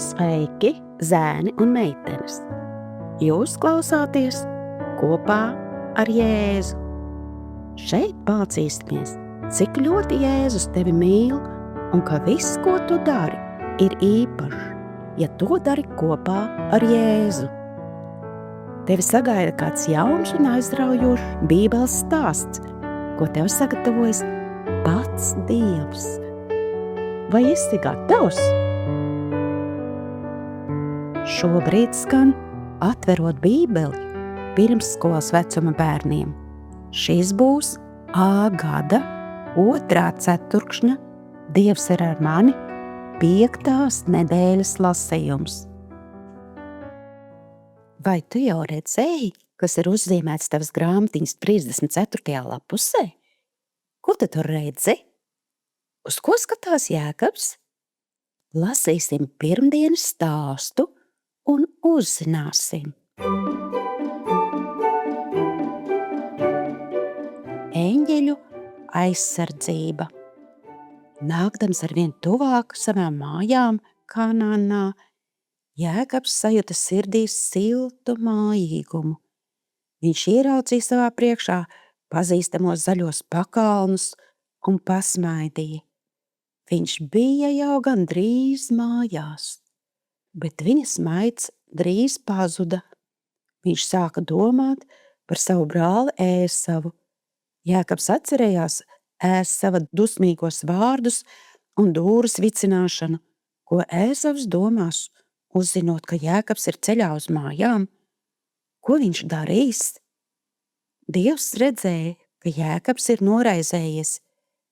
Sveiki, zēni un meitenes! Jūs klausāties kopā ar Jēzu. Šeit mācīsimies, cik ļoti Jēzus tevi mīl un ka viss, ko tu dari, ir īpašs, ja to dari kopā ar Jēzu. Tevi sagaida kāds jauns un aizraujošs Bībeles stāsts, ko tev sagatavojis pats Dievs. Vai esi gatavs? Šobrīd skan Atverot Bībeli pirmsskolas vecuma bērniem. Šis būs A gada 2. ceturkšņa Dievs ir ar mani 5. nedēļas lasījums. Vai tu jau redzēji, kas ir uzzīmēts tavas grāmatiņas 34. lapusē? Ko tu tur redzi? Uz ko skatās Jēkabs? Lasīsim pirmdienas stāstu un uzzināsim. Eņģeļu aizsardzība. Nākdams arvien tuvāk savām mājām Kanānā, Jēkabs sajuta sirdī siltu mājīgumu. Viņš ieraudzīja savā priekšā pazīstamos zaļos pakalnus un pasmaidīja. Viņš bija jau gandrīz mājās, bet viņa smaids drīz pazuda. Viņš sāka domāt par savu brāli Ēsavu. Jēkabs atcerējās Ēsava dusmīgos vārdus un dūras vicināšanu, ko Ēsavs domās, uzzinot, ka Jēkabs ir ceļā uz mājām. Ko viņš darīs? Dievs redzēja, ka Jēkabs ir noraizējies.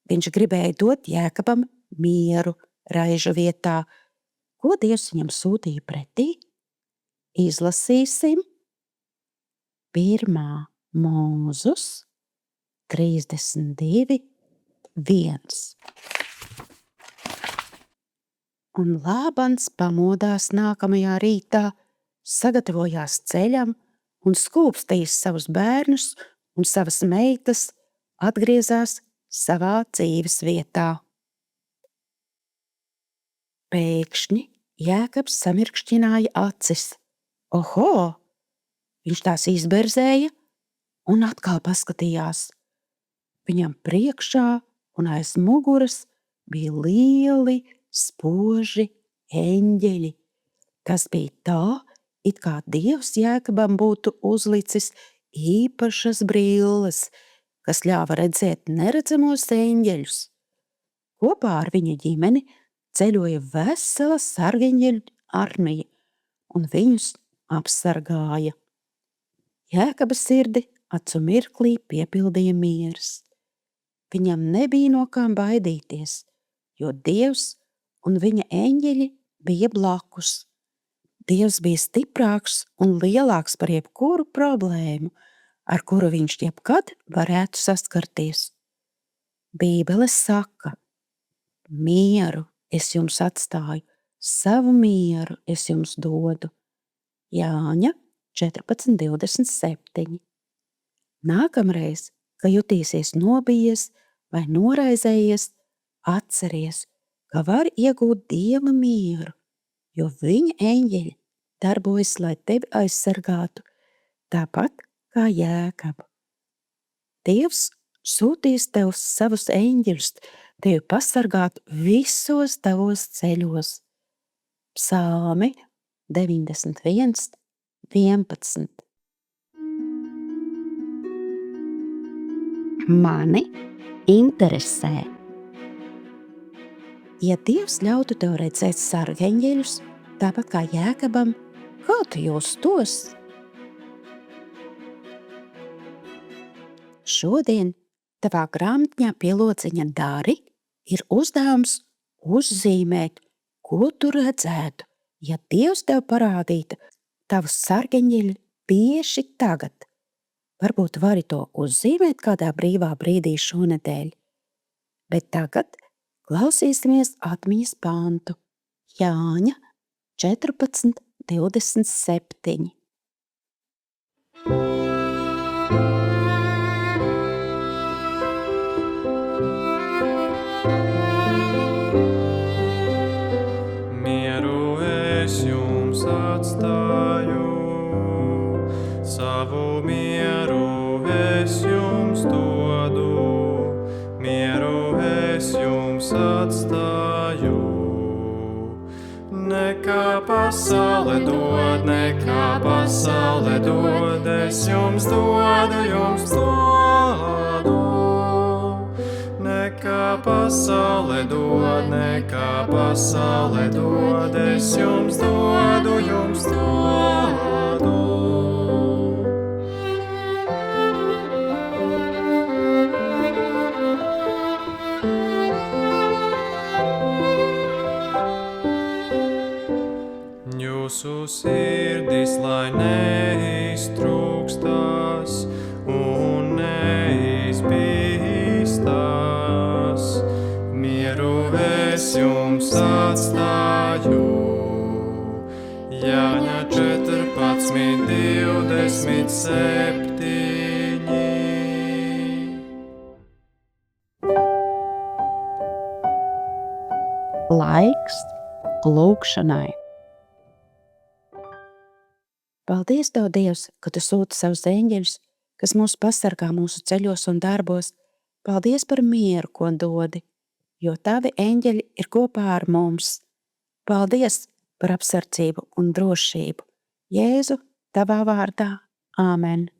Viņš gribēja dot Jēkabam mieru raižu vietā. Ko Dievs viņam sūtīja pretī? Izlasīsim 1. Mūzus 32, 1. Un Lābans pamodās nākamajā rītā, sagatavojās ceļam un skūpstījis savus bērnus un savas meitas, atgriezās savā dzīves vietā. Pēkšņi Jēkabs samirkšķināja acis. Oho! Viņš tās izberzēja un atkal paskatījās. Viņam priekšā un aiz muguras bija lieli, spoži eņģeļi. Tas bija tā, it kā Dievs Jēkabam būtu uzlicis īpašas brilles, kas ļāva redzēt neredzamos eņģeļus. Kopā ar viņa ģimeni ceļoja vesela sargeņģeļu armija un viņus apsargāja. Jēkaba sirdi acu mirklī piepildīja miers. Viņam nebija no kām baidīties, jo Dievs un viņa eņģeļi bija blakus. Dievs bija stiprāks un lielāks par jebkuru problēmu, ar kuru viņš jebkad varētu saskarties. Bībele saka: mieru es jums atstāju, savu mieru es jums dodu. Jāņa 14:27. Nākamreiz, kad jutīsies nobijies vai noraizējies, atceries, ka var iegūt Dieva mieru, jo viņa eņģeļi darbojas, lai tevi aizsargātu, tāpat kā Jēkabu. Dievs sūtīs tev savus eņģeļus, tevi pasargāt visos tavos ceļos. Psalmi 91, 11. Mani interesē. Ja Dievs ļautu tev redzēt sargeņģeļus, tāpat kā Jēkabam, kā tu justos? Šodien tavā grāmatiņā pie lociņa Dari ir uzdevums uzzīmēt, ko tu redzētu, ja Dievs tev parādītu tavus sargeņģeļus tieši tagad. Varbūt vari to uzzīmēt kādā brīvā brīdī šonedēļ. Bet tagad klausīsimies atmiņas pantu. Jāņa 14, 27. Mieru es jums dodu, nekā pasaule dod, es jums dodu. Jūsu sirdis, lai neiztrūkstās un neizbīstās, mieru es jums atstāju. Jāņa 14:27. Laiks lūgšanai. Paldies, Tev, Dievs, ka Tu sūti savus eņģeļus, kas mūs pasargā mūsu ceļos un darbos. Paldies par mieru, ko dodi, jo Tavi eņģeļi ir kopā ar mums. Paldies par apsardzību un drošību. Jēzu, Tavā vārdā. Āmen.